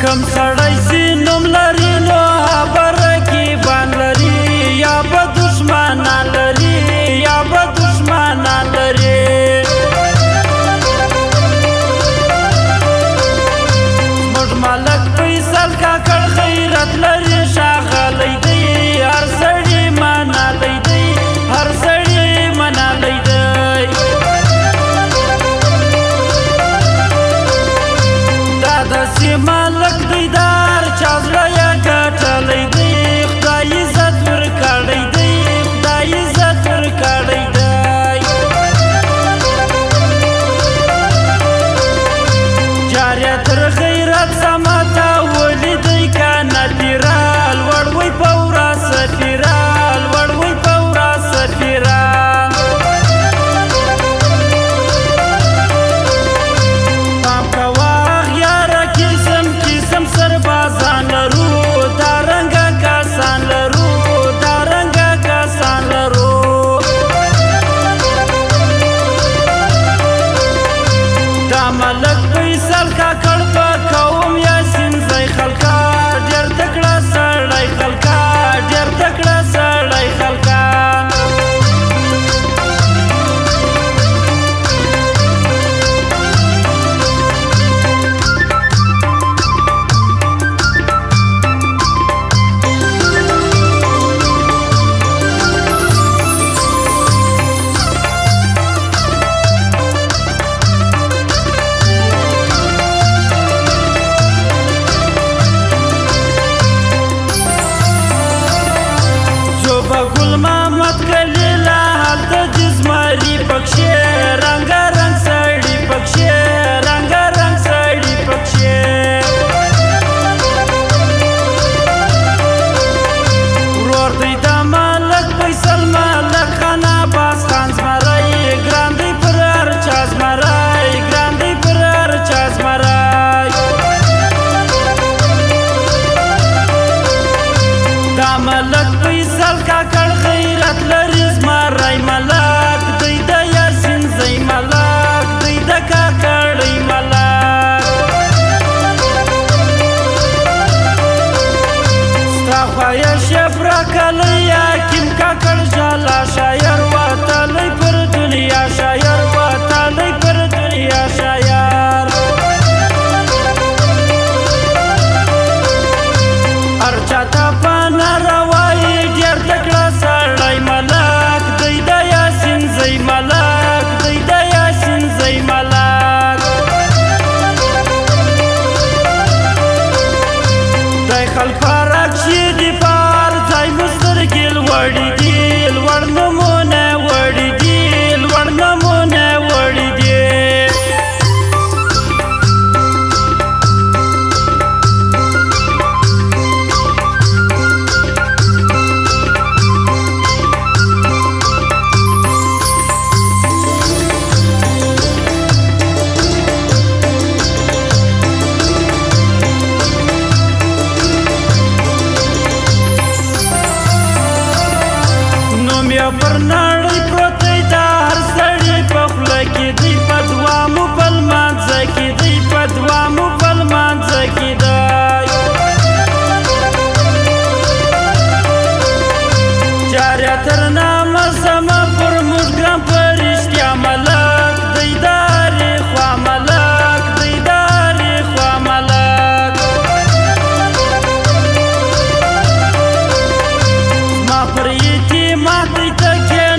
کم سړی سي نوم لري نو خبره کې بان لري یا به دشمنان لري یا به دشمنان لري زموږ ملک فیصل کاکړ غیرت لري ښاغلی دی هر سړي منلی دی هر سړي منلی دی دا داسې ملک دی د هر چا زړه یې ګټلی دی خدای عزت ورکړی دی خدای عزت ورکړی دی جاریه تر غیرت سمته ولیدی که نه پیره لوړوی په ورځ سفیره لوړوی په ورځ سفیره پام کوه غیاره قسم قسم سربازان لرو دا رنګه کسان لرو دا رنګه کسان لرو دا ملک فیصل کاکړ په قوم یاسین ځای خلکه ډېر تکړه سړی خلکه ډېر تکړه سړی خلکه گل محمد کلیلا هلته جسمالي پکښې رنګارنګ سړي پکښې رنګارنګ سړي پکښې ورور دی د ملک فیصل ملک خان عباس خان زمری ګران دی پر هر چا زمری ګران دی پر هر چا زمری دا ملک فیصل کاکړ غیرت لري زمری ملک دی د یاسین ځای ملک دی د کاکړۍ ملک ستا خویه شفره کلی حکیم کاکړ جاله شاعر وتلی پر دنیا شاعر وتلی پر دنیا شاعر هر چاته پناه روایي ډېر تکړه سړی ملک دی د یاسین ځای ملک دی د یاسین ځای ملک دی خلک فرق شي دي په هر ځای مو سترګې لوړې دي لوړ نومونه وړي دي لوړ نومونه وړي دي پر نړۍ پروت دی د هر سړي په خوله کې دی په دوامو په لمانځه کې دی په دوامو په لمانځه کې دی جاریه تر نامه سمه پر موږ ګران په رښتیا ملک دی د هرې خوا ملک دی د هرې خوا ملک زما پر یتیمات دی تکیه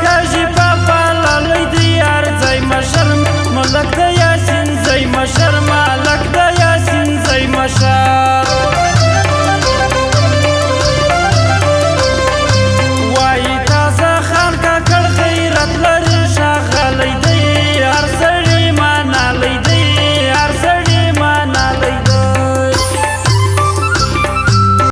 کاږي پاپا لالی د یار ځای مشر ملک د یاسین ځای مشر مالا